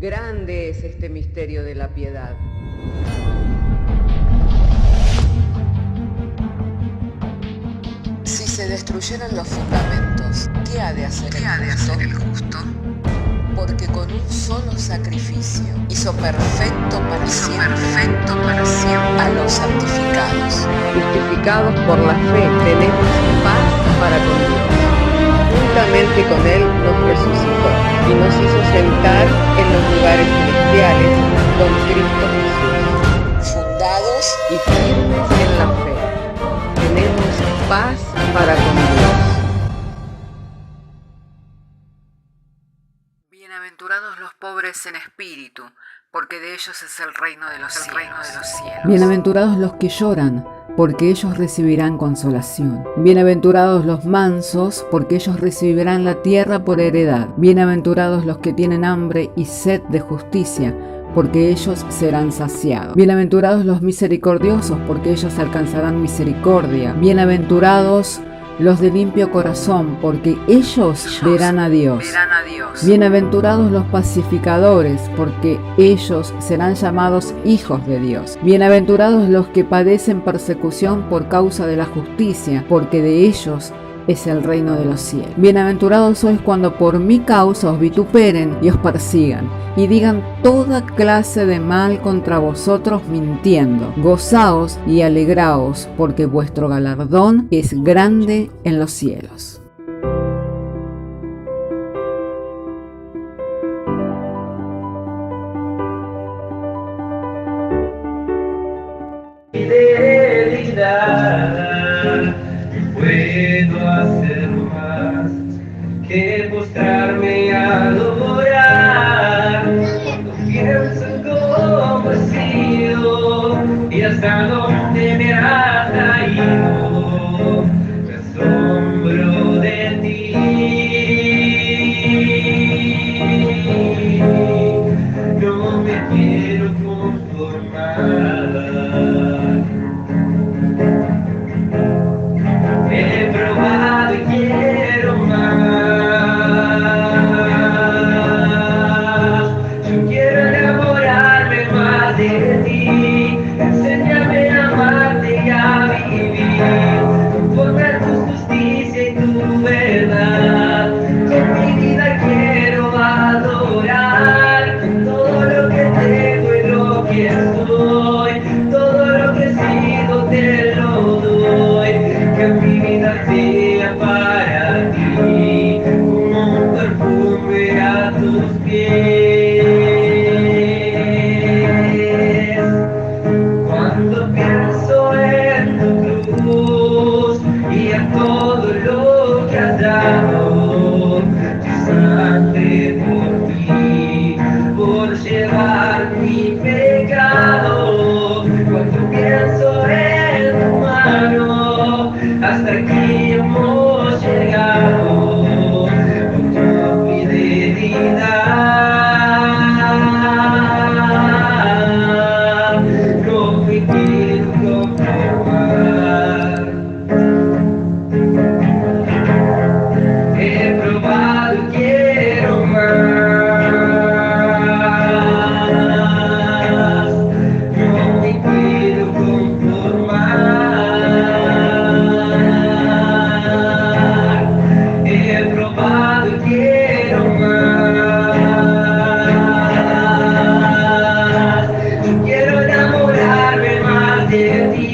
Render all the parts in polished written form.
Grande es este misterio de la piedad. Si se destruyeran los fundamentos, ¿qué ha de hacer el justo? Porque con un solo sacrificio hizo perfecto para siempre a los santificados. Justificados por la fe, tenemos paz para con Dios. Juntamente con Él nos resucitó y nos hizo sentar en los lugares celestiales con Cristo Jesús. Fundados Y firmes en la fe, tenemos paz para con Dios. Bienaventurados los pobres en espíritu, porque de ellos es el reino de los cielos. Bienaventurados los que lloran, porque ellos recibirán consolación. Bienaventurados los mansos, porque ellos recibirán la tierra por heredad. Bienaventurados los que tienen hambre y sed de justicia, porque ellos serán saciados. Bienaventurados los misericordiosos, porque ellos alcanzarán misericordia. Bienaventurados los de limpio corazón, porque ellos verán a Dios. Bienaventurados los pacificadores, porque ellos serán llamados hijos de Dios. Bienaventurados los que padecen persecución por causa de la justicia, porque de ellos es el reino de los cielos. Bienaventurados sois cuando por mi causa os vituperen y os persigan, y digan toda clase de mal contra vosotros mintiendo. Gozaos y alegraos, porque vuestro galardón es grande en los cielos. Puedo hacer más que postrarme y adorar. Cuando pienso en cómo he sido y hasta dónde me has traído, me asombro de ti. No me quiero conformar. He probado y quiero más. Yo quiero enamorarme más de ti. Enséñame a amarte y a vivir conforme a tu justicia y tu verdad. Con mi vida quiero adorar todo lo que tengo y lo que soy. Todo lo que he sido te lo doy. Que mi vida sea para ti como un perfume a tus pies. Cuando pienso en tu cruz y en todo lo que has dado, tu sangre por ti, por llevar mi pecado. Cuando pienso en tu mano, hasta aquí hemos llegado con tu fidelidad. No me quiero conformar. He probado y quiero más. No me quiero conformar. He probado y quiero más. Yo quiero enamorarme más de ti.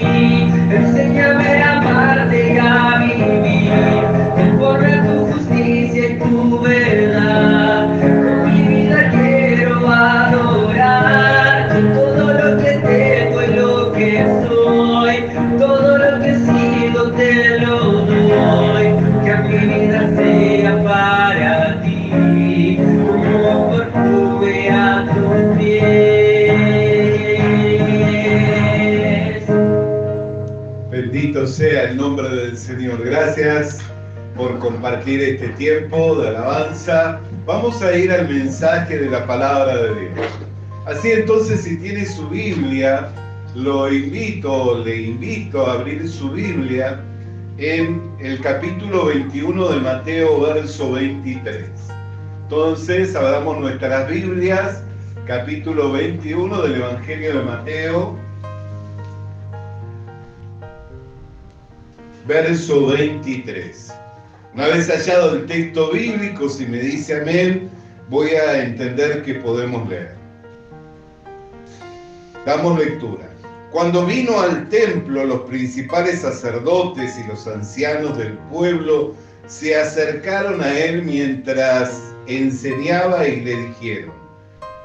Enséñame a amarte y a vivir conforme a tu justicia y tu verdad. Con mi vida quiero adorar todo lo que tengo y lo que soy. Todo lo que he sido te lo doy. Que mi vida sea para ti como un perfume a tus pies. Bendito sea el nombre del Señor. Gracias por compartir este tiempo de alabanza. Vamos a ir al mensaje de la palabra de Dios. Así entonces, si tiene su Biblia, le invito a abrir su Biblia en el capítulo 21 de Mateo, verso 23. Entonces, abramos nuestras Biblias capítulo 21 del Evangelio de Mateo, verso 23. Una vez hallado el texto bíblico, si me dice amén, voy a entender que podemos leer. Damos lectura. Cuando vino al templo, los principales sacerdotes y los ancianos del pueblo se acercaron a él mientras enseñaba y le dijeron: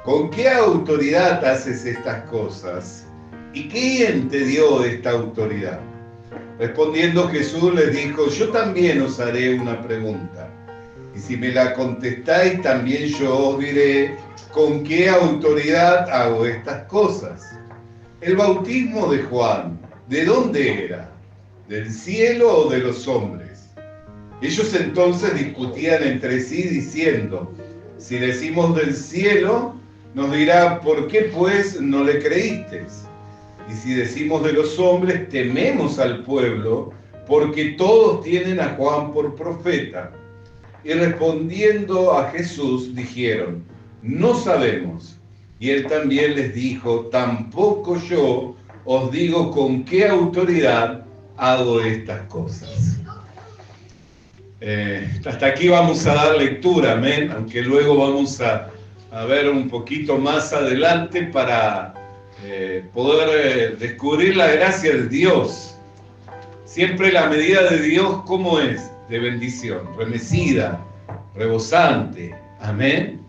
¿con qué autoridad haces estas cosas? ¿Y quién te dio esta autoridad? Respondiendo Jesús les dijo: yo también os haré una pregunta, y si me la contestáis, también yo os diré con qué autoridad hago estas cosas. El bautismo de Juan, ¿de dónde era? ¿Del cielo o de los hombres? Ellos entonces discutían entre sí diciendo: si decimos del cielo, nos dirá: ¿por qué pues no le creísteis? Y si decimos de los hombres, tememos al pueblo, porque todos tienen a Juan por profeta. Y respondiendo a Jesús, dijeron: no sabemos. Y él también les dijo: tampoco yo os digo con qué autoridad hago estas cosas. Hasta aquí vamos a dar lectura, amén, aunque luego vamos a ver un poquito más adelante para poder descubrir la gracia de Dios. Siempre la medida de Dios, ¿cómo es? De bendición, remecida, rebosante, amén.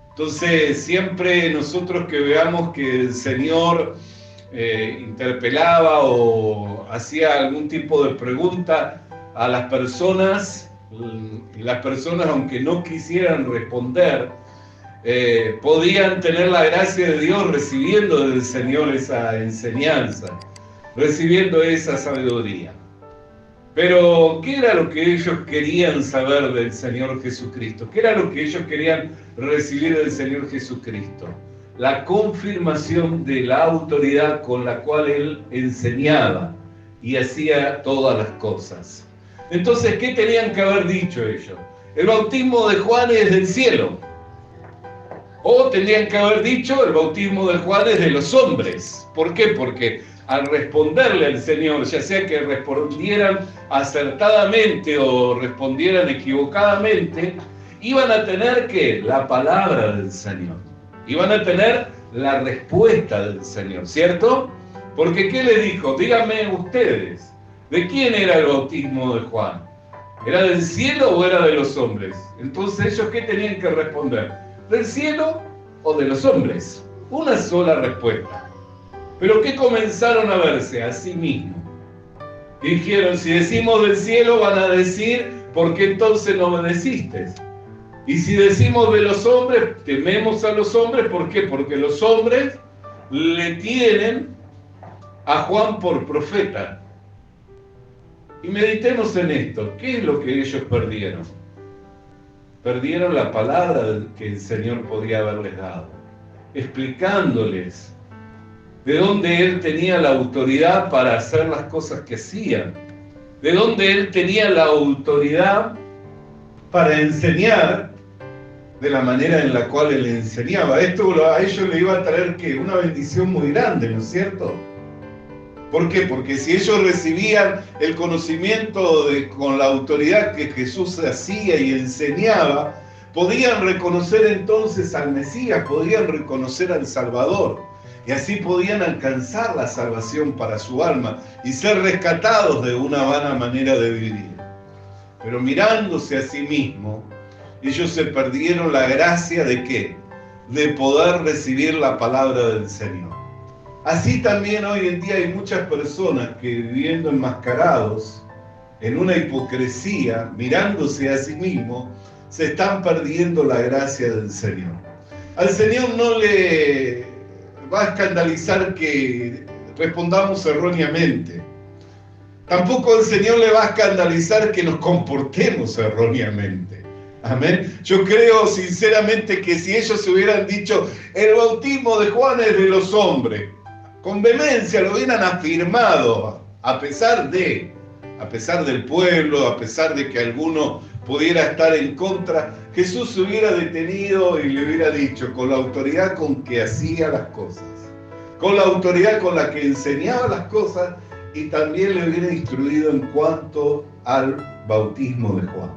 Entonces, siempre nosotros que veamos que el Señor interpelaba o hacía algún tipo de pregunta a las personas, y las personas, aunque no quisieran responder, podían tener la gracia de Dios recibiendo del Señor esa enseñanza, recibiendo esa sabiduría. Pero, ¿qué era lo que ellos querían saber del Señor Jesucristo? ¿Qué era lo que ellos querían recibir del Señor Jesucristo? La confirmación de la autoridad con la cual Él enseñaba y hacía todas las cosas. Entonces, ¿qué tenían que haber dicho ellos? El bautismo de Juan es del cielo. O tendrían que haber dicho: el bautismo de Juan es de los hombres. ¿Por qué? Porque al responderle al Señor, ya sea que respondieran acertadamente o respondieran equivocadamente, iban a tener ¿qué? La palabra del Señor. Iban a tener la respuesta del Señor, ¿cierto? Porque ¿qué le dijo? Díganme ustedes, ¿de quién era el bautismo de Juan? ¿Era del cielo o era de los hombres? Entonces, ¿ellos qué tenían que responder? ¿Del cielo o de los hombres? Una sola respuesta. Pero ¿qué comenzaron a verse? A sí mismos. Dijeron: si decimos del cielo, van a decir: ¿por qué entonces no obedeciste? Y si decimos de los hombres, tememos a los hombres. ¿Por qué? Porque los hombres le tienen a Juan por profeta. Y meditemos en esto. ¿Qué es lo que ellos perdieron? Perdieron la palabra que el Señor podía haberles dado, explicándoles de dónde Él tenía la autoridad para hacer las cosas que hacían, de dónde Él tenía la autoridad para enseñar de la manera en la cual Él enseñaba. Esto a ellos le iba a traer ¿qué? Una bendición muy grande, ¿no es cierto? ¿Por qué? Porque si ellos recibían el conocimiento con la autoridad que Jesús hacía y enseñaba, podían reconocer entonces al Mesías, podían reconocer al Salvador, y así podían alcanzar la salvación para su alma y ser rescatados de una vana manera de vivir. Pero mirándose a sí mismos, ellos se perdieron la gracia ¿de qué? De poder recibir la palabra del Señor. Así también hoy en día hay muchas personas que, viviendo enmascarados en una hipocresía, mirándose a sí mismos, se están perdiendo la gracia del Señor. Al Señor no le va a escandalizar que respondamos erróneamente. Tampoco al Señor le va a escandalizar que nos comportemos erróneamente. Amén. Yo creo sinceramente que si ellos hubieran dicho: el bautismo de Juan es de los hombres, con vehemencia lo hubieran afirmado, a pesar del pueblo, a pesar de que algunos pudiera estar en contra, Jesús se hubiera detenido y le hubiera dicho, con la autoridad con que hacía las cosas, con la autoridad con la que enseñaba las cosas, y también le hubiera instruido en cuanto al bautismo de Juan.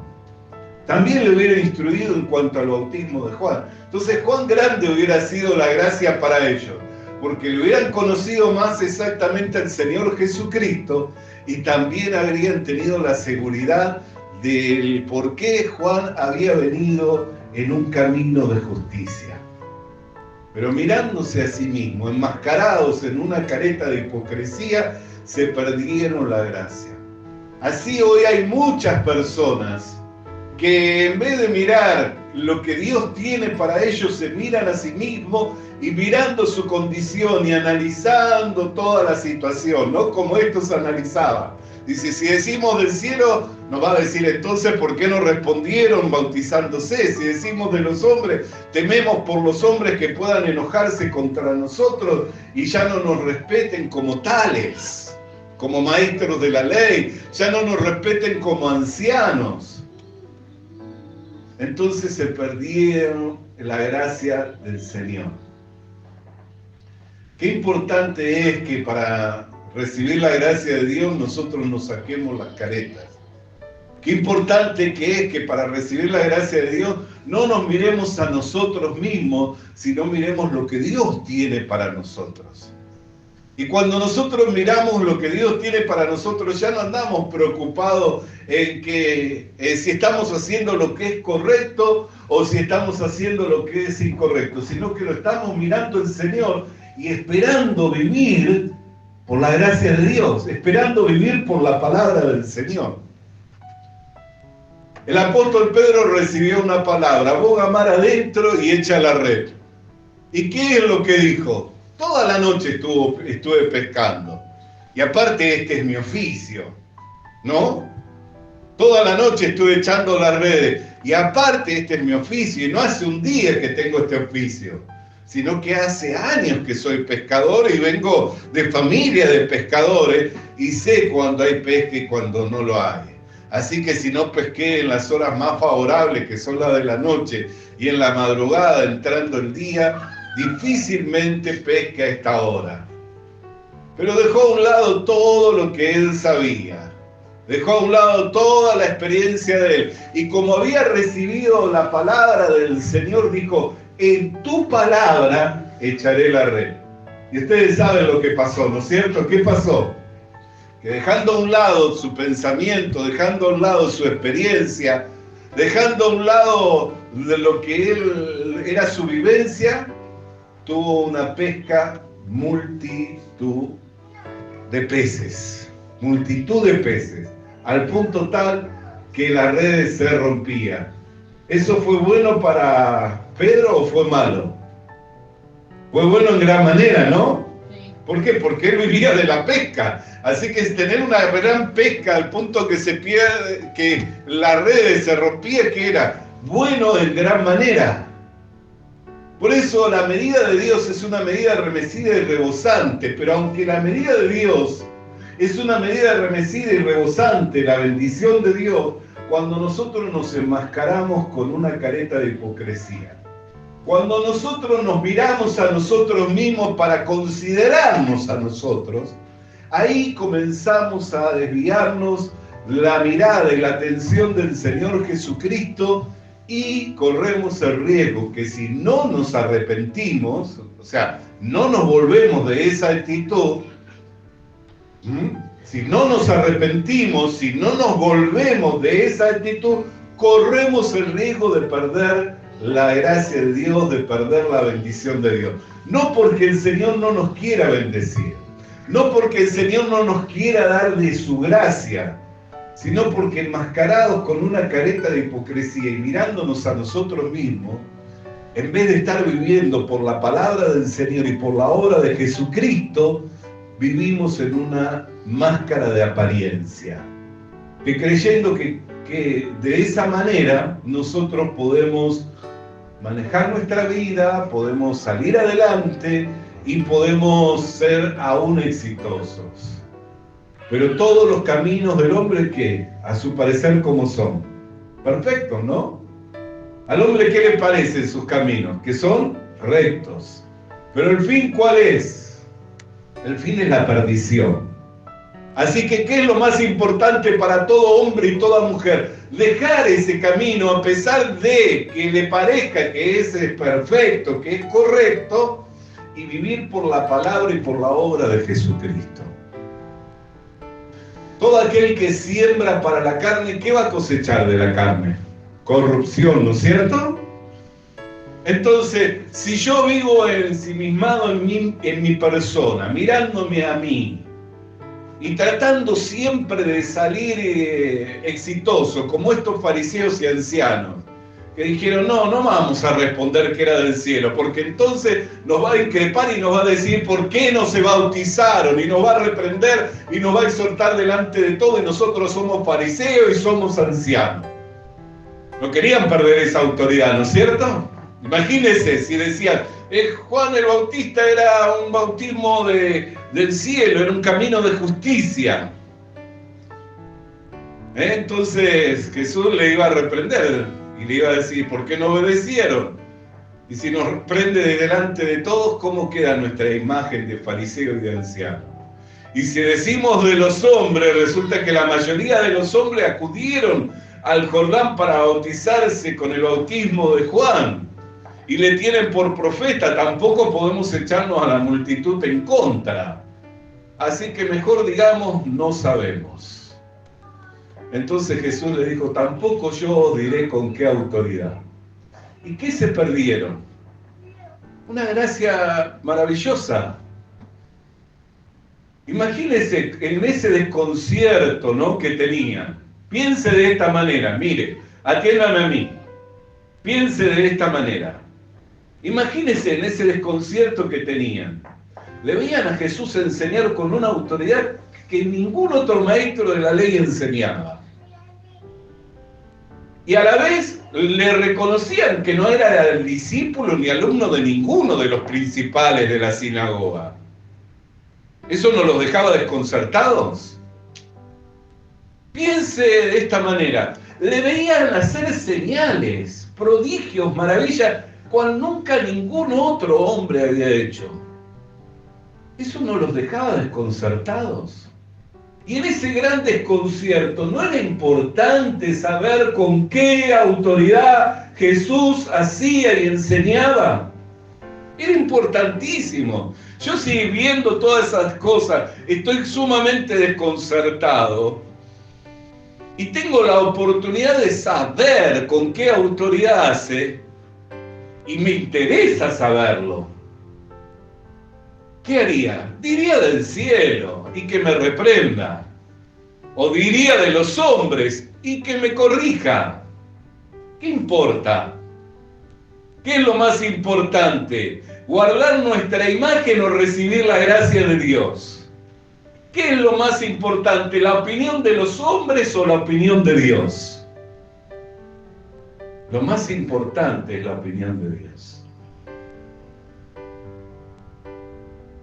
También le hubiera instruido en cuanto al bautismo de Juan. Entonces, cuán grande hubiera sido la gracia para ellos, porque le hubieran conocido más exactamente al Señor Jesucristo y también habrían tenido la seguridad del por qué Juan había venido en un camino de justicia. Pero mirándose a sí mismo, enmascarados en una careta de hipocresía, se perdieron la gracia. Así hoy hay muchas personas que en vez de mirar lo que Dios tiene para ellos, se miran a sí mismos y mirando su condición y analizando toda la situación, ¿no? Como estos analizaban. Dice, si decimos del cielo, nos va a decir entonces, ¿por qué no respondieron bautizándose? Si decimos de los hombres, tememos por los hombres que puedan enojarse contra nosotros y ya no nos respeten como tales, como maestros de la ley, ya no nos respeten como ancianos. Entonces se perdieron la gracia del Señor. Qué importante es que para recibir la gracia de Dios nosotros nos saquemos las caretas. Qué importante que es que para recibir la gracia de Dios no nos miremos a nosotros mismos, sino miremos lo que Dios tiene para nosotros. Y cuando nosotros miramos lo que Dios tiene para nosotros, ya no andamos preocupados en que si estamos haciendo lo que es correcto o si estamos haciendo lo que es incorrecto, sino que lo estamos mirando el Señor y esperando vivir por la gracia de Dios, esperando vivir por la palabra del Señor. El apóstol Pedro recibió una palabra, boga mar adentro y echa la red. ¿Y qué es lo que dijo? Toda la noche estuve pescando. Y aparte este es mi oficio, ¿no? Toda la noche estuve echando las redes. Y aparte este es mi oficio. Y no hace un día que tengo este oficio, sino que hace años que soy pescador y vengo de familia de pescadores y sé cuando hay pesca y cuando no lo hay. Así que si no pesqué en las horas más favorables, que son las de la noche, y en la madrugada entrando el día, difícilmente pesque a esta hora. Pero dejó a un lado todo lo que él sabía. Dejó a un lado toda la experiencia de él. Y como había recibido la palabra del Señor, dijo, en tu palabra echaré la red. Y ustedes saben lo que pasó, ¿no es cierto? ¿Qué pasó? Que dejando a un lado su pensamiento, dejando a un lado su experiencia, dejando a un lado de lo que él era su vivencia, tuvo una pesca multitud de peces, al punto tal que las redes se rompían. ¿Eso fue bueno para Pedro o fue malo? Fue bueno en gran manera, ¿no? Sí. ¿Por qué? Porque él vivía de la pesca. Así que tener una gran pesca al punto que se pierde, que las redes se rompían, que era bueno en gran manera. Por eso la medida de Dios es una medida remecida y rebosante, pero aunque la medida de Dios es una medida remecida y rebosante, la bendición de Dios, cuando nosotros nos enmascaramos con una careta de hipocresía, cuando nosotros nos miramos a nosotros mismos para considerarnos a nosotros, ahí comenzamos a desviarnos la mirada y la atención del Señor Jesucristo y corremos el riesgo que si no nos arrepentimos, o sea, no nos volvemos de esa actitud, si no nos arrepentimos, si no nos volvemos de esa actitud, corremos el riesgo de perder la gracia de Dios, de perder la bendición de Dios. No porque el Señor no nos quiera bendecir, no porque el Señor no nos quiera dar de su gracia, sino porque enmascarados con una careta de hipocresía y mirándonos a nosotros mismos, en vez de estar viviendo por la palabra del Señor y por la obra de Jesucristo, vivimos en una máscara de apariencia, que creyendo que de esa manera nosotros podemos manejar nuestra vida, podemos salir adelante y podemos ser aún exitosos. Pero todos los caminos del hombre, ¿qué? A su parecer, ¿cómo son? perfectos, ¿no? Al hombre, ¿qué le parecen sus caminos? Que son rectos. Pero el fin, ¿cuál es? El fin es la perdición. Así que, ¿qué es lo más importante para todo hombre y toda mujer? Dejar ese camino a pesar de que le parezca que ese es perfecto, que es correcto, y vivir por la palabra y por la obra de Jesucristo. Todo aquel que siembra para la carne, ¿qué va a cosechar de la carne? Corrupción, ¿no es cierto? Entonces, si yo vivo ensimismado en mi persona, mirándome a mí, y tratando siempre de salir exitoso, como estos fariseos y ancianos, que dijeron, no vamos a responder que era del cielo, porque entonces nos va a increpar y nos va a decir por qué no se bautizaron, y nos va a reprender y nos va a exhortar delante de todo, y nosotros somos fariseos y somos ancianos. No querían perder esa autoridad, ¿no es cierto? Imagínense si decían, Juan el Bautista era un bautismo del cielo, era un camino de justicia. Entonces Jesús le iba a reprender y le iba a decir, ¿por qué no obedecieron? Y si nos prende de delante de todos, ¿cómo queda nuestra imagen de fariseo y de anciano? Y si decimos de los hombres, resulta que la mayoría de los hombres acudieron al Jordán para bautizarse con el bautismo de Juan. Y le tienen por profeta, tampoco podemos echarnos a la multitud en contra. Así que mejor digamos, no sabemos. Entonces Jesús le dijo, tampoco yo os diré con qué autoridad. ¿Y qué se perdieron? Una gracia maravillosa. Imagínense en ese desconcierto, ¿no?, que tenían. Piense de esta manera, mire, atiéndame a mí. Piense de esta manera. Imagínense en ese desconcierto que tenían. Le veían a Jesús enseñar con una autoridad que ningún otro maestro de la ley enseñaba. Y a la vez le reconocían que no era el discípulo ni alumno de ninguno de los principales de la sinagoga. ¿Eso no los dejaba desconcertados? Piense de esta manera. Le veían hacer señales, prodigios, maravillas, cual nunca ningún otro hombre había hecho. ¿Eso no los dejaba desconcertados? Y en ese gran desconcierto, ¿no era importante saber con qué autoridad Jesús hacía y enseñaba? Era importantísimo. Yo, si viendo todas esas cosas estoy sumamente desconcertado y tengo la oportunidad de saber con qué autoridad hace, y me interesa saberlo, ¿qué haría? Diría del cielo y que me reprenda. O diría de los hombres y que me corrija. ¿Qué importa? ¿Qué es lo más importante? ¿Guardar nuestra imagen o recibir la gracia de Dios? ¿Qué es lo más importante? ¿La opinión de los hombres o la opinión de Dios? Lo más importante es la opinión de Dios.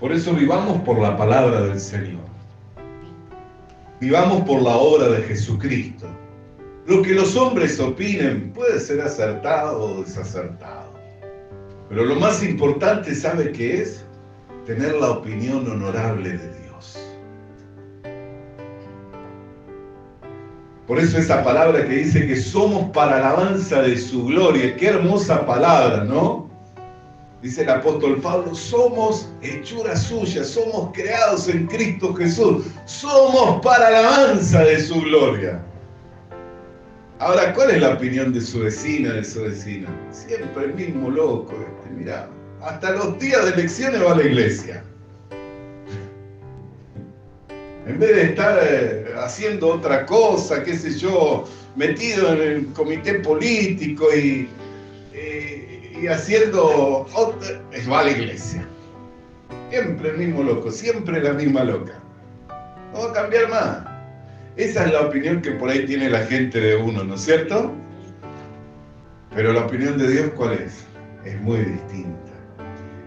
Por eso vivamos por la palabra del Señor. Vivamos por la obra de Jesucristo. Lo que los hombres opinen puede ser acertado o desacertado. Pero lo más importante, ¿sabe qué es? Tener la opinión honorable de Dios. Por eso esa palabra que dice que somos para alabanza de su gloria. Qué hermosa palabra, ¿no? Dice el apóstol Pablo, somos hechura suya, somos creados en Cristo Jesús, somos para alabanza de su gloria. Ahora, ¿cuál es la opinión de su vecina, de su vecino? Siempre el mismo loco, mirá, hasta los días de elecciones va a la iglesia. En vez de estar haciendo otra cosa, qué sé yo, metido en el comité político y haciendo otra, va a la iglesia. Siempre el mismo loco, siempre la misma loca. No va a cambiar más. Esa es la opinión que por ahí tiene la gente de uno, ¿no es cierto? Pero la opinión de Dios, ¿cuál es? Es muy distinta.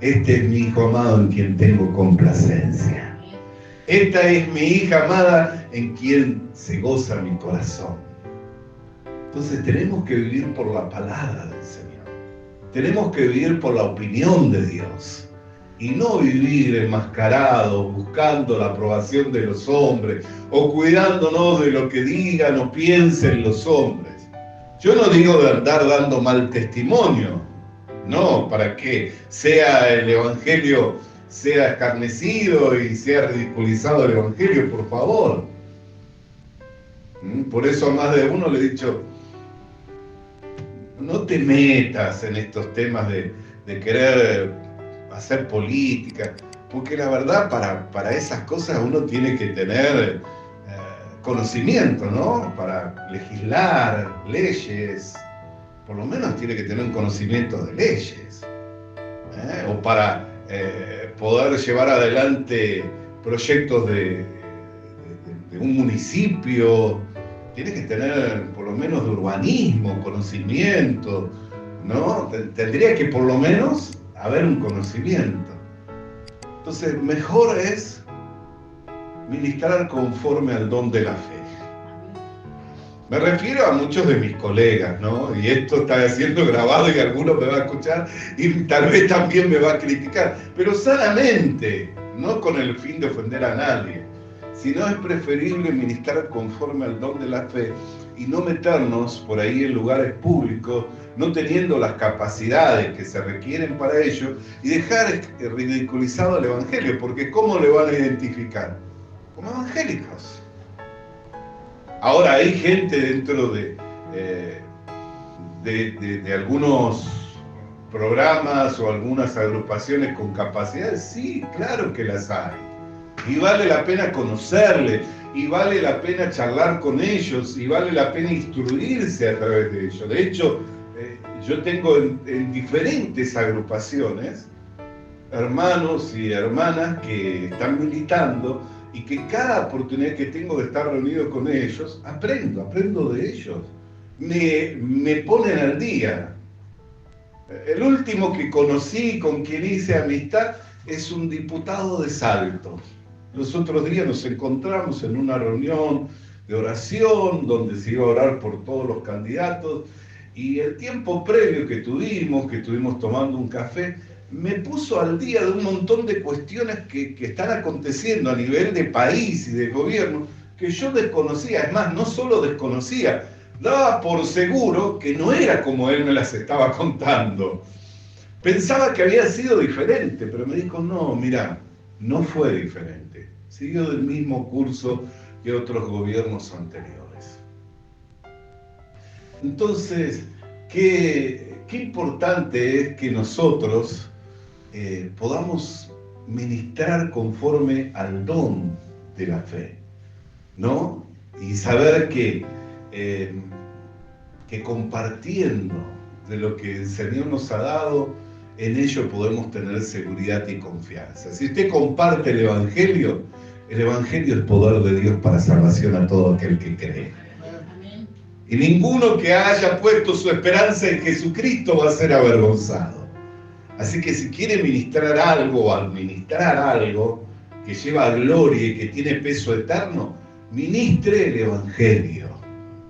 Este es mi hijo amado en quien tengo complacencia. Esta es mi hija amada en quien se goza mi corazón. Entonces tenemos que vivir por la palabra del Señor. Tenemos que vivir por la opinión de Dios. Y no vivir enmascarados, buscando la aprobación de los hombres, o cuidándonos de lo que digan o piensen los hombres. Yo no digo de andar dando mal testimonio, no, para que sea el Evangelio, sea escarnecido y sea ridiculizado el Evangelio, por favor. Por eso a más de uno le he dicho, no te metas en estos temas de querer hacer política, porque la verdad para esas cosas uno tiene que tener conocimiento, ¿no? Para legislar leyes, por lo menos tiene que tener un conocimiento de leyes, o para poder llevar adelante proyectos de un municipio, tiene que tener por lo menos de urbanismo, conocimiento, ¿no? Tendría que por lo menos haber un conocimiento. Entonces, mejor es ministrar conforme al don de la fe. Me refiero a muchos de mis colegas, ¿no? Y esto está siendo grabado y alguno me va a escuchar y tal vez también me va a criticar, pero sanamente, no con el fin de ofender a nadie, sino es preferible ministrar conforme al don de la fe y no meternos por ahí en lugares públicos, no teniendo las capacidades que se requieren para ello, y dejar ridiculizado el Evangelio, porque ¿cómo le van a identificar? Como evangélicos. Ahora hay gente dentro de algunos programas o algunas agrupaciones con capacidades, sí, claro que las hay. Y vale la pena conocerles, y vale la pena charlar con ellos, y vale la pena instruirse a través de ellos. De hecho, yo tengo en diferentes agrupaciones hermanos y hermanas que están militando y que cada oportunidad que tengo de estar reunido con ellos, aprendo de ellos. Me ponen al día. El último que conocí, con quien hice amistad, es un diputado de Salto. Los otros días nos encontramos en una reunión de oración donde se iba a orar por todos los candidatos, y el tiempo previo que tuvimos tomando un café, me puso al día de un montón de cuestiones que están aconteciendo a nivel de país y de gobierno que yo desconocía. Es más, no solo desconocía, daba por seguro que no era como él me las estaba contando. Pensaba que había sido diferente, pero me dijo, no, mira, no fue diferente. Siguió del mismo curso que otros gobiernos anteriores. Entonces, qué importante es que nosotros podamos ministrar conforme al don de la fe, ¿no? Y saber que compartiendo de lo que el Señor nos ha dado, en ello podemos tener seguridad y confianza. Si usted comparte el Evangelio es poder de Dios para salvación a todo aquel que cree. Y ninguno que haya puesto su esperanza en Jesucristo va a ser avergonzado. Así que si quiere ministrar algo o administrar algo que lleva gloria y que tiene peso eterno, ministre el Evangelio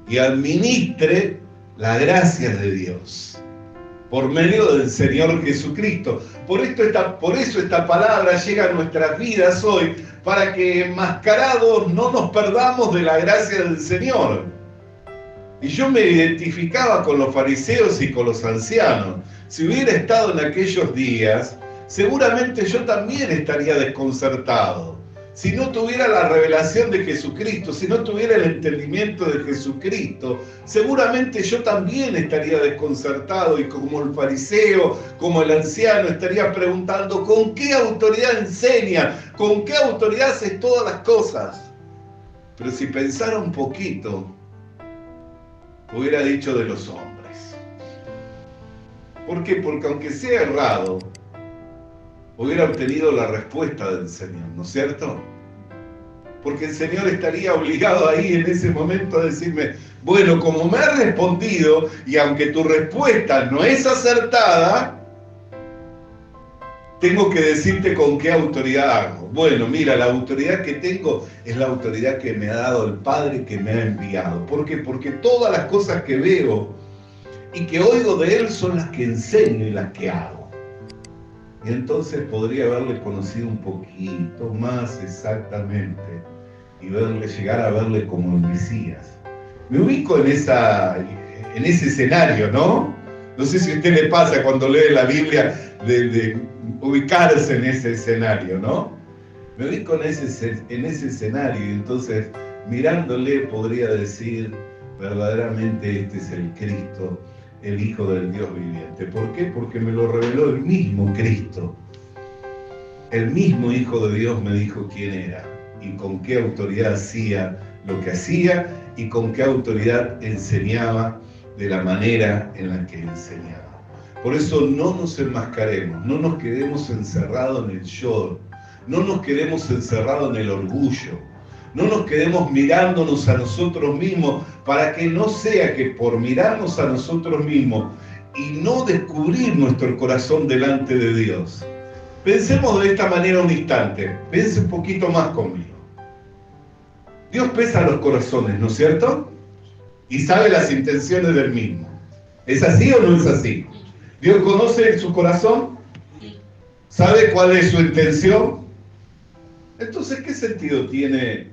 y administre la gracia de Dios por medio del Señor Jesucristo. Por eso esta palabra llega a nuestras vidas hoy, para que enmascarados no nos perdamos de la gracia del Señor. Y yo me identificaba con los fariseos y con los ancianos. Si hubiera estado en aquellos días, seguramente yo también estaría desconcertado. Si no tuviera la revelación de Jesucristo, si no tuviera el entendimiento de Jesucristo, seguramente yo también estaría desconcertado y como el fariseo, como el anciano, estaría preguntando ¿con qué autoridad enseña? ¿Con qué autoridad haces todas las cosas? Pero si pensara un poquito, hubiera dicho de los hombres. ¿Por qué? Porque aunque sea errado, hubiera obtenido la respuesta del Señor, ¿no es cierto? Porque el Señor estaría obligado ahí en ese momento a decirme, bueno, como me has respondido, y aunque tu respuesta no es acertada, Tengo que decirte con qué autoridad hago. Bueno, mira, la autoridad que tengo es la autoridad que me ha dado el Padre que me ha enviado. ¿Por qué? Porque todas las cosas que veo y que oigo de Él son las que enseño y las que hago. Y entonces podría haberle conocido un poquito más exactamente y llegar a verle como el Mesías. Me ubico en ese escenario, ¿no? No sé si a usted le pasa cuando lee la Biblia de ubicarse en ese escenario, ¿no? Me ubico en ese escenario y entonces mirándole podría decir verdaderamente este es el Cristo, el Hijo del Dios viviente. ¿Por qué? Porque me lo reveló el mismo Cristo. El mismo Hijo de Dios me dijo quién era y con qué autoridad hacía lo que hacía y con qué autoridad enseñaba de la manera en la que enseñaba. Por eso no nos enmascaremos, no nos quedemos encerrados en el yo, no nos quedemos encerrados en el orgullo, no nos quedemos mirándonos a nosotros mismos para que no sea que por mirarnos a nosotros mismos y no descubrir nuestro corazón delante de Dios. Pensemos de esta manera un instante, piense un poquito más conmigo. Dios pesa los corazones, ¿no es cierto? Y sabe las intenciones del mismo. ¿Es así o no es así? ¿Dios conoce su corazón? ¿Sabe cuál es su intención? Entonces, ¿qué sentido tiene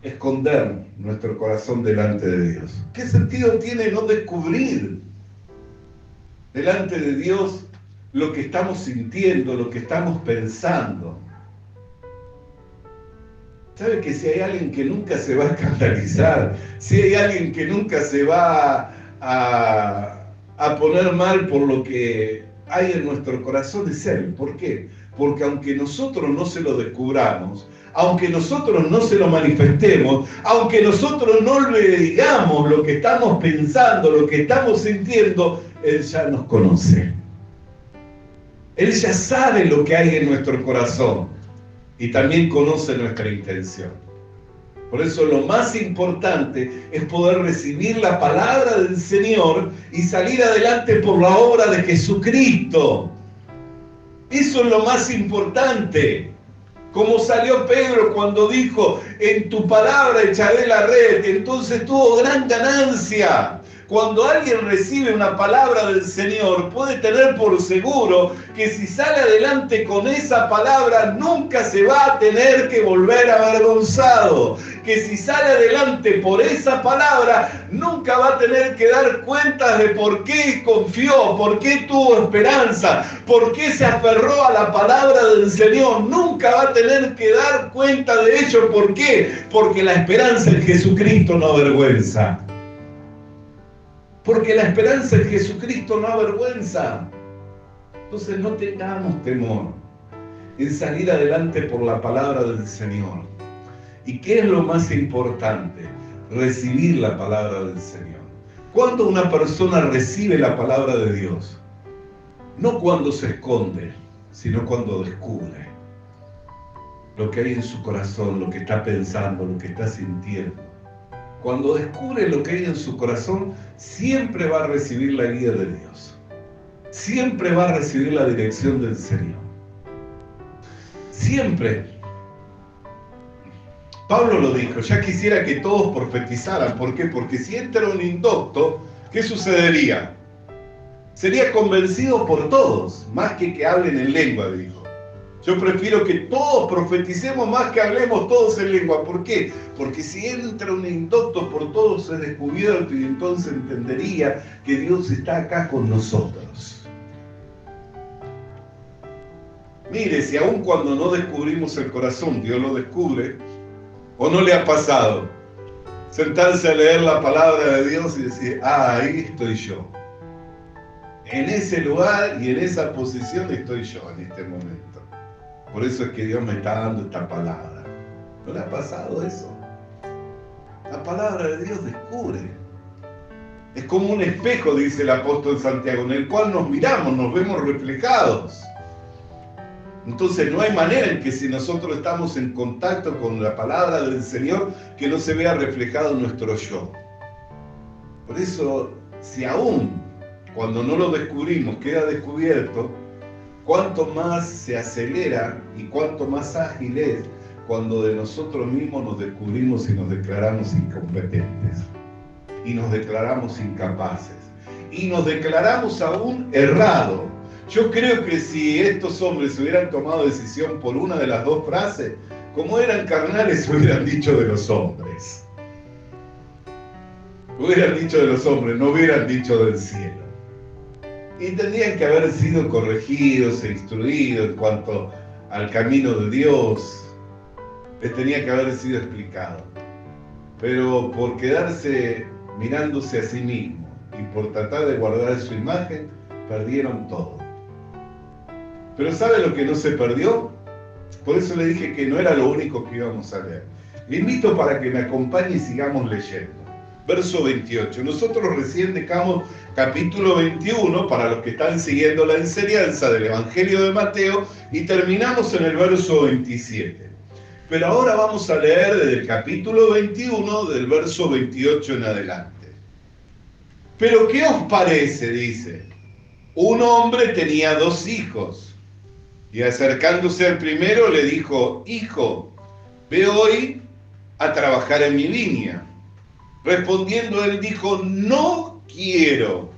esconder nuestro corazón delante de Dios? ¿Qué sentido tiene no descubrir delante de Dios lo que estamos sintiendo, lo que estamos pensando? ¿Sabe que si hay alguien que nunca se va a escandalizar, si hay alguien que nunca se va a poner mal por lo que hay en nuestro corazón es Él? ¿Por qué? Porque aunque nosotros no se lo descubramos, aunque nosotros no se lo manifestemos, aunque nosotros no le digamos lo que estamos pensando, lo que estamos sintiendo, Él ya nos conoce. Él ya sabe lo que hay en nuestro corazón y también conoce nuestra intención. Por eso lo más importante es poder recibir la palabra del Señor y salir adelante por la obra de Jesucristo. Eso es lo más importante. Como salió Pedro cuando dijo, en tu palabra echaré la red, entonces tuvo gran ganancia. Cuando alguien recibe una palabra del Señor, puede tener por seguro que si sale adelante con esa palabra, nunca se va a tener que volver avergonzado. Que si sale adelante por esa palabra, nunca va a tener que dar cuentas de por qué confió, por qué tuvo esperanza, por qué se aferró a la palabra del Señor. Nunca va a tener que dar cuenta de ello. ¿Por qué? Porque la esperanza en Jesucristo no avergüenza. Porque la esperanza en Jesucristo no avergüenza. Entonces no tengamos temor en salir adelante por la palabra del Señor. ¿Y qué es lo más importante? Recibir la palabra del Señor. ¿Cuándo una persona recibe la palabra de Dios? No cuando se esconde, sino cuando descubre lo que hay en su corazón, lo que está pensando, lo que está sintiendo. Cuando descubre lo que hay en su corazón, siempre va a recibir la guía de Dios. Siempre va a recibir la dirección del Señor. Siempre. Pablo lo dijo, ya quisiera que todos profetizaran. ¿Por qué? Porque si entra un indocto, ¿qué sucedería? Sería convencido por todos, más que hablen en lengua, dijo. Yo prefiero que todos profeticemos más que hablemos todos en lengua. ¿Por qué? Porque si entra un indocto por todos es descubierto y entonces entendería que Dios está acá con nosotros. Mire, si aun cuando no descubrimos el corazón, Dios lo descubre, ¿o no le ha pasado? Sentarse a leer la palabra de Dios y decir, ahí estoy yo. En ese lugar y en esa posición estoy yo en este momento. Por eso es que Dios me está dando esta palabra. ¿No le ha pasado eso? La palabra de Dios descubre. Es como un espejo, dice el apóstol Santiago, en el cual nos miramos, nos vemos reflejados. Entonces no hay manera en que si nosotros estamos en contacto con la palabra del Señor, que no se vea reflejado en nuestro yo. Por eso, si aún cuando no lo descubrimos queda descubierto, cuánto más se acelera y cuánto más ágil es cuando de nosotros mismos nos descubrimos y nos declaramos incompetentes, y nos declaramos incapaces, y nos declaramos aún errados. Yo creo que si estos hombres hubieran tomado decisión por una de las dos frases, como eran carnales, hubieran dicho de los hombres. Hubieran dicho de los hombres, no hubieran dicho del cielo. Y tendrían que haber sido corregidos e instruidos en cuanto al camino de Dios. Les tenía que haber sido explicado. Pero por quedarse mirándose a sí mismo y por tratar de guardar su imagen, perdieron todo. Pero ¿sabe lo que no se perdió? Por eso le dije que no era lo único que íbamos a leer. Le invito para que me acompañe y sigamos leyendo. Verso 28. Nosotros recién dejamos capítulo 21, para los que están siguiendo la enseñanza del Evangelio de Mateo, y terminamos en el verso 27. Pero ahora vamos a leer desde el capítulo 21, del verso 28 en adelante. Pero ¿qué os parece? Dice. Un hombre tenía 2 hijos. Y acercándose al primero le dijo: Hijo, ve hoy a trabajar en mi viña. Respondiendo él dijo: No quiero.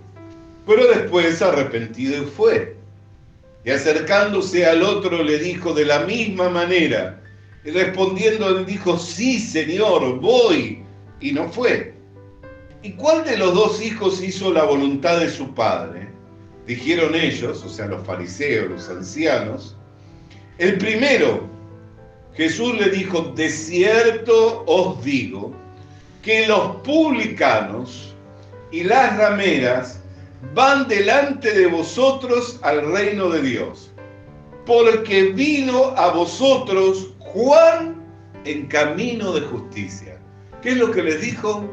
Pero después arrepentido fue. Y acercándose al otro le dijo de la misma manera. Y respondiendo él dijo: Sí, Señor, voy. Y no fue. ¿Y cuál de los 2 hijos hizo la voluntad de su padre? Dijeron ellos, o sea, los fariseos, los ancianos. El primero. Jesús le dijo: de cierto os digo que los publicanos y las rameras van delante de vosotros al reino de Dios, porque vino a vosotros Juan en camino de justicia. ¿Qué es lo que les dijo?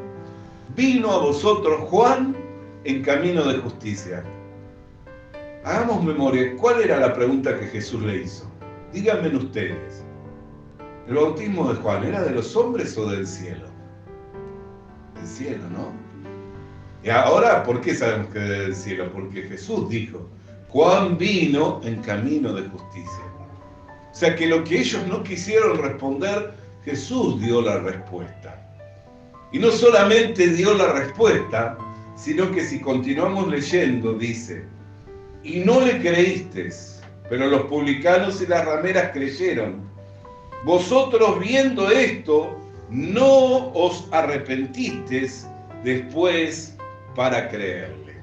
Vino a vosotros Juan en camino de justicia. Hagamos memoria. ¿Cuál era la pregunta que Jesús le hizo? Díganme ustedes. ¿El bautismo de Juan era de los hombres o del cielo? Del cielo, ¿no? Y ahora, ¿por qué sabemos que es del cielo? Porque Jesús dijo: Juan vino en camino de justicia. O sea que lo que ellos no quisieron responder, Jesús dio la respuesta. Y no solamente dio la respuesta, sino que si continuamos leyendo, dice: y no le creísteis, pero los publicanos y las rameras creyeron. Vosotros viendo esto, no os arrepentisteis después para creerle.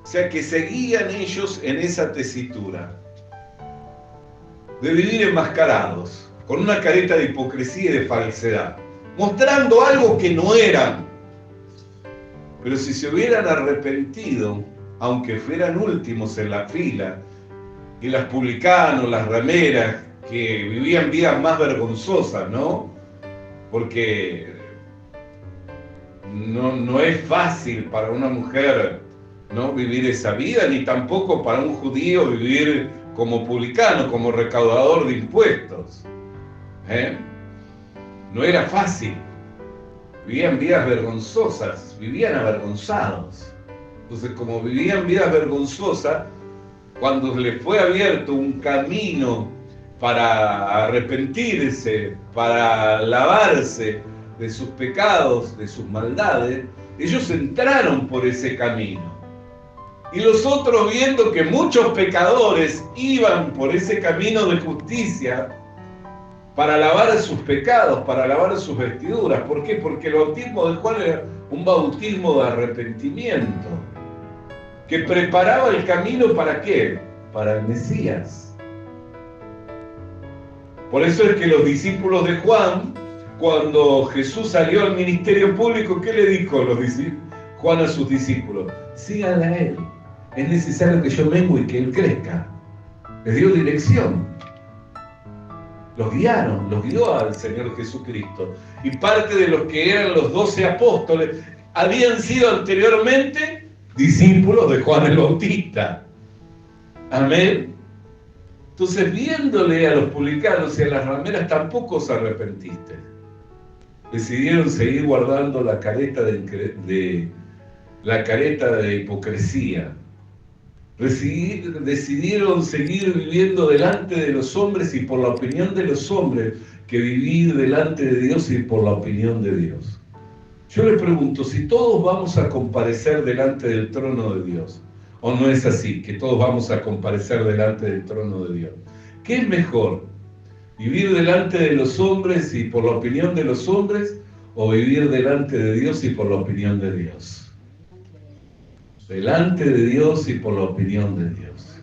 O sea que seguían ellos en esa tesitura de vivir enmascarados, con una careta de hipocresía y de falsedad, mostrando algo que no eran. Pero si se hubieran arrepentido, aunque fueran últimos en la fila, y las publicanos, las rameras, que vivían vidas más vergonzosas, ¿no? Porque no es fácil para una mujer, ¿no?, vivir esa vida, ni tampoco para un judío vivir como publicano, como recaudador de impuestos. No era fácil. Vivían vidas vergonzosas, vivían avergonzados. Entonces, como vivían vidas vergonzosas, cuando les fue abierto un camino para arrepentirse, para lavarse de sus pecados, de sus maldades, ellos entraron por ese camino. Y los otros, viendo que muchos pecadores iban por ese camino de justicia para lavar sus pecados, para lavar sus vestiduras. ¿Por qué? Porque el bautismo de Juan era un bautismo de arrepentimiento, que preparaba el camino ¿para qué? Para el Mesías. Por eso es que los discípulos de Juan, cuando Jesús salió al ministerio público, ¿qué le dijo Juan a sus discípulos? Síganle a él. Es necesario que yo mengue y que él crezca. Les dio dirección. Los guió al Señor Jesucristo. Y parte de los que eran los 12 apóstoles habían sido anteriormente discípulos de Juan el Bautista. Amén. Entonces, viéndole a los publicanos y a las rameras, tampoco se arrepentiste. Decidieron seguir guardando la careta de hipocresía, Decidieron seguir viviendo delante de los hombres y por la opinión de los hombres que vivir delante de Dios y por la opinión de Dios. Yo le pregunto, si todos vamos a comparecer delante del trono de Dios, ¿o no es así, que todos vamos a comparecer delante del trono de Dios? ¿Qué es mejor? ¿Vivir delante de los hombres y por la opinión de los hombres, o vivir delante de Dios y por la opinión de Dios? Delante de Dios y por la opinión de Dios.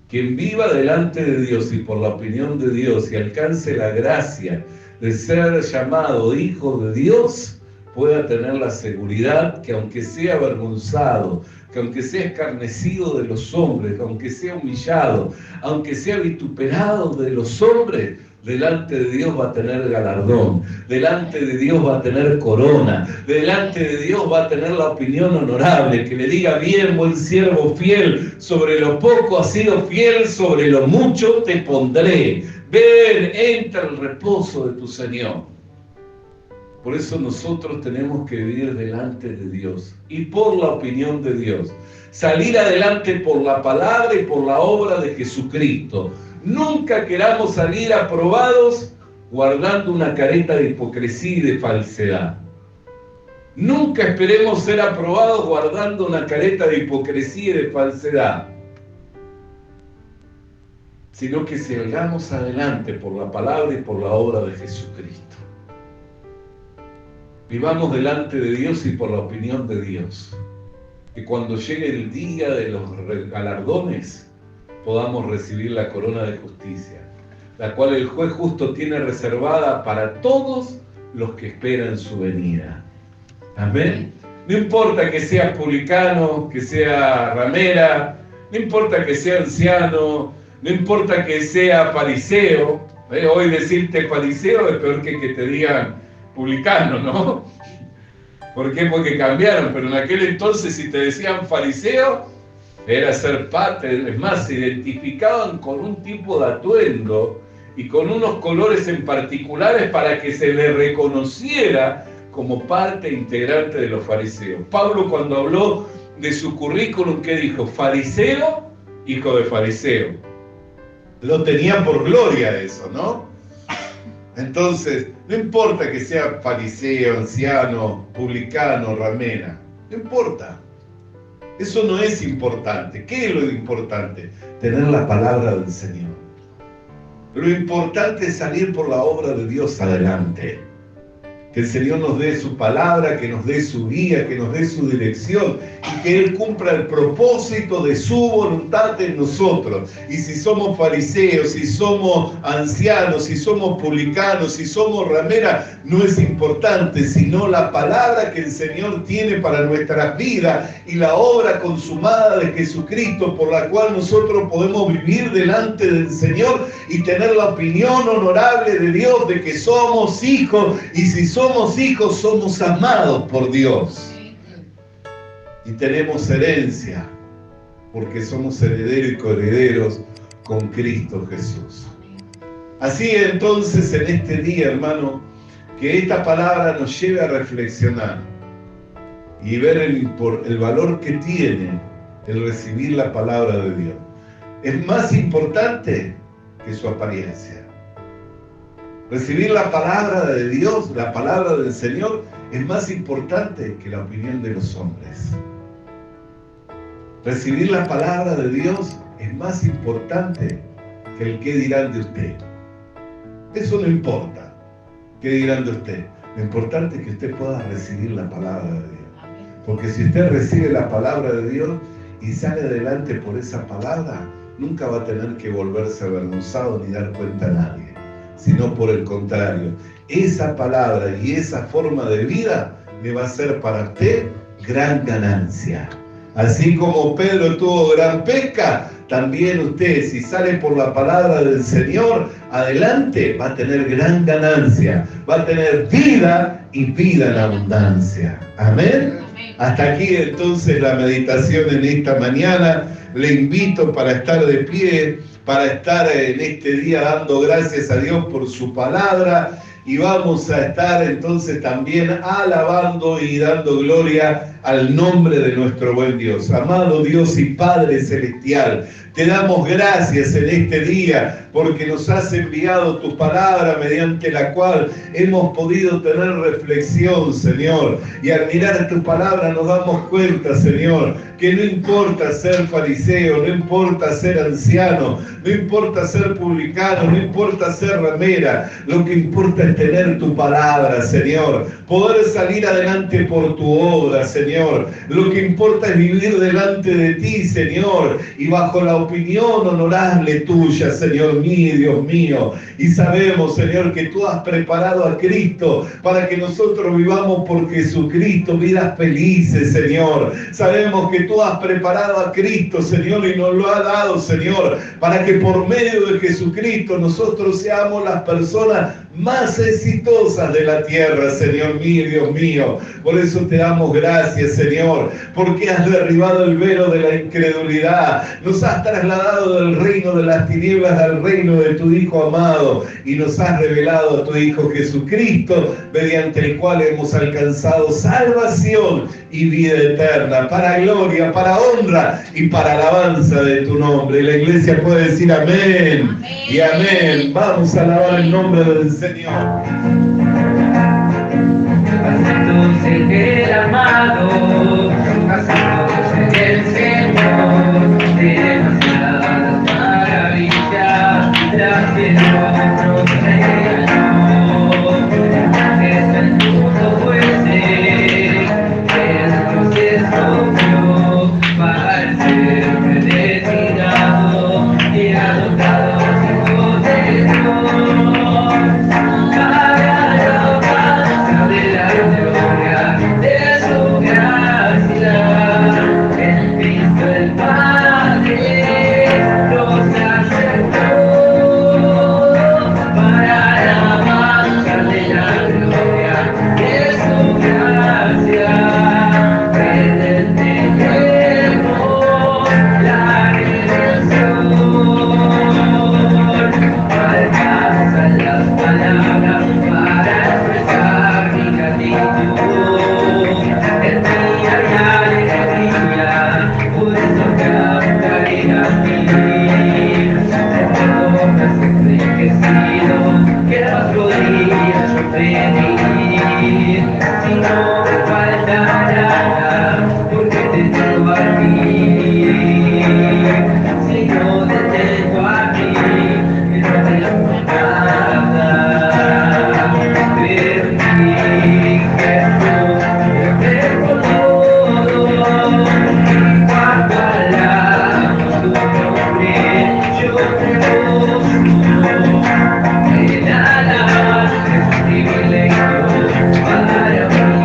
Quien viva delante de Dios y por la opinión de Dios y alcance la gracia de ser llamado hijo de Dios, pueda tener la seguridad que aunque sea avergonzado, que aunque sea escarnecido de los hombres, que aunque sea humillado, aunque sea vituperado de los hombres, delante de Dios va a tener galardón, delante de Dios va a tener corona, delante de Dios va a tener la opinión honorable, que le diga: bien, buen siervo fiel, sobre lo poco has sido fiel, sobre lo mucho te pondré. Ven, entra al reposo de tu Señor. Por eso nosotros tenemos que vivir delante de Dios y por la opinión de Dios. Salir adelante por la palabra y por la obra de Jesucristo. Nunca queramos salir aprobados guardando una careta de hipocresía y de falsedad. Nunca esperemos ser aprobados guardando una careta de hipocresía y de falsedad. Sino que salgamos adelante por la palabra y por la obra de Jesucristo. Vivamos delante de Dios y por la opinión de Dios. Que cuando llegue el día de los galardones, podamos recibir la corona de justicia, la cual el juez justo tiene reservada para todos los que esperan su venida. Amén. No importa que seas publicano, que sea ramera, no importa que sea anciano, no importa que sea fariseo. Hoy decirte fariseo es peor que te digan publicano, ¿no? ¿Por qué? Porque cambiaron, pero en aquel entonces si te decían fariseo, era ser parte, es más, se identificaban con un tipo de atuendo y con unos colores en particulares para que se le reconociera como parte integrante de los fariseos. Pablo, cuando habló de su currículum, ¿qué dijo? Fariseo, hijo de fariseo. Lo tenía por gloria eso, ¿no? Entonces, no importa que sea fariseo, anciano, publicano, ramera, no importa. Eso no es importante. ¿Qué es lo importante? Tener la palabra del Señor. Lo importante es salir por la obra de Dios adelante. Que el Señor nos dé su palabra, que nos dé su guía, que nos dé su dirección y que Él cumpla el propósito de su voluntad en nosotros. Y si somos fariseos, si somos ancianos, si somos publicanos, si somos rameras, no es importante, sino la palabra que el Señor tiene para nuestras vidas y la obra consumada de Jesucristo por la cual nosotros podemos vivir delante del Señor y tener la opinión honorable de Dios de que somos hijos, y si somos hijos somos amados por Dios y tenemos herencia porque somos herederos y coherederos con Cristo Jesús. Así entonces en este día, hermano, que esta palabra nos lleve a reflexionar y ver el valor que tiene el recibir la palabra de Dios. Es más importante que su apariencia. Recibir la palabra de Dios, la palabra del Señor, es más importante que la opinión de los hombres. Recibir la palabra de Dios es más importante que el qué dirán de usted. Eso no importa. ¿Qué dirán de usted? Lo importante es que usted pueda recibir la palabra de Dios. Porque si usted recibe la palabra de Dios y sale adelante por esa palabra, nunca va a tener que volverse avergonzado ni dar cuenta a nadie, sino por el contrario, esa palabra y esa forma de vida le va a ser para usted gran ganancia. Así como Pedro tuvo gran pesca, también usted, si sale por la palabra del Señor, adelante va a tener gran ganancia, va a tener vida y vida en abundancia. Amén. Hasta aquí entonces la meditación en esta mañana. Le invito para estar de pie, para estar en este día dando gracias a Dios por su palabra, y vamos a estar entonces también alabando y dando gloria al nombre de nuestro buen Dios. Amado Dios y Padre Celestial, te damos gracias en este día porque nos has enviado tu palabra mediante la cual hemos podido tener reflexión, Señor. Y al mirar tu palabra nos damos cuenta, Señor, que no importa ser fariseo, no importa ser anciano, no importa ser publicano, no importa ser ramera, lo que importa es tener tu palabra, Señor. Poder salir adelante por tu obra, Señor. Lo que importa es vivir delante de ti, Señor, y bajo la opinión honorable tuya, Señor mío, Dios mío. Y sabemos, Señor, que tú has preparado a Cristo para que nosotros vivamos por Jesucristo, vidas felices, Señor. Sabemos que tú has preparado a Cristo, Señor, y nos lo has dado, Señor, para que por medio de Jesucristo nosotros seamos las personas más exitosas de la tierra, Señor mío, Dios mío. Por eso te damos gracias, Señor, porque has derribado el velo de la incredulidad, nos has trasladado del reino de las tinieblas al reino de tu Hijo amado y nos has revelado a tu Hijo Jesucristo, mediante el cual hemos alcanzado salvación y vida eterna, para gloria, para honra y para alabanza de tu nombre. Y la iglesia puede decir amén, amén y amén. Vamos a alabar el nombre del Señor. Aceptos en el amado, aceptos en el Señor, demasiadas maravillas, las que nosotros regaló. Esta el mundo fuese, Jesús escogió para ser predestinado y adoptado hijo de Dios.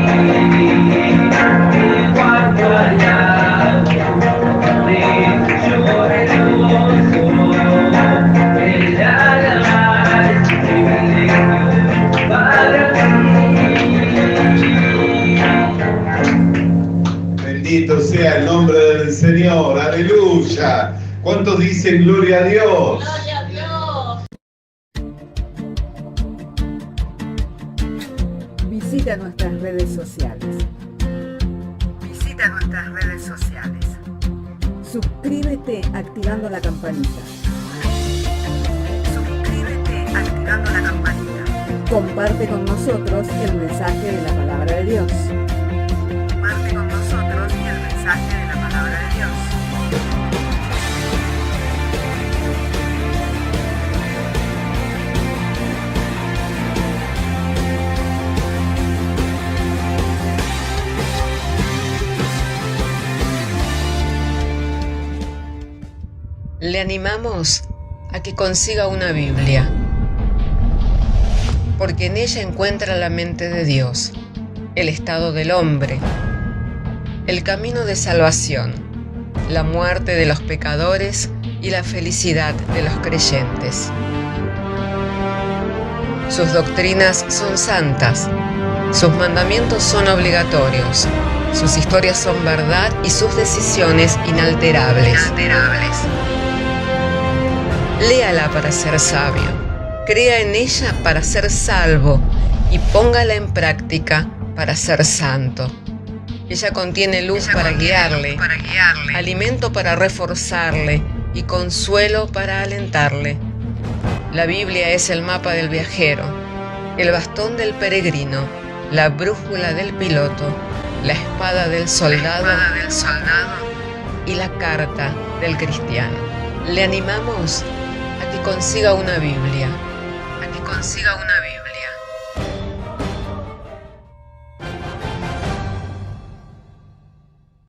Bendito sea el nombre del Señor, aleluya. ¿Cuántos dicen gloria a Dios? ¡Gloria a Dios! Visita nuestras redes sociales. Visita nuestras redes sociales. Suscríbete activando la campanita. Suscríbete activando la campanita. Comparte con nosotros el mensaje de la palabra de Dios. Comparte con nosotros el mensaje de la palabra de Dios. Le animamos a que consiga una Biblia, porque en ella encuentra la mente de Dios, el estado del hombre, el camino de salvación, la muerte de los pecadores y la felicidad de los creyentes. Sus doctrinas son santas, sus mandamientos son obligatorios, sus historias son verdad y sus decisiones inalterables. Léala para ser sabio, crea en ella para ser salvo y póngala en práctica para ser santo. Ella contiene luz para guiarle, alimento para reforzarle y consuelo para alentarle. La Biblia es el mapa del viajero, el bastón del peregrino, la brújula del piloto, la espada del soldado y la carta del cristiano. Le animamos a que consiga una Biblia,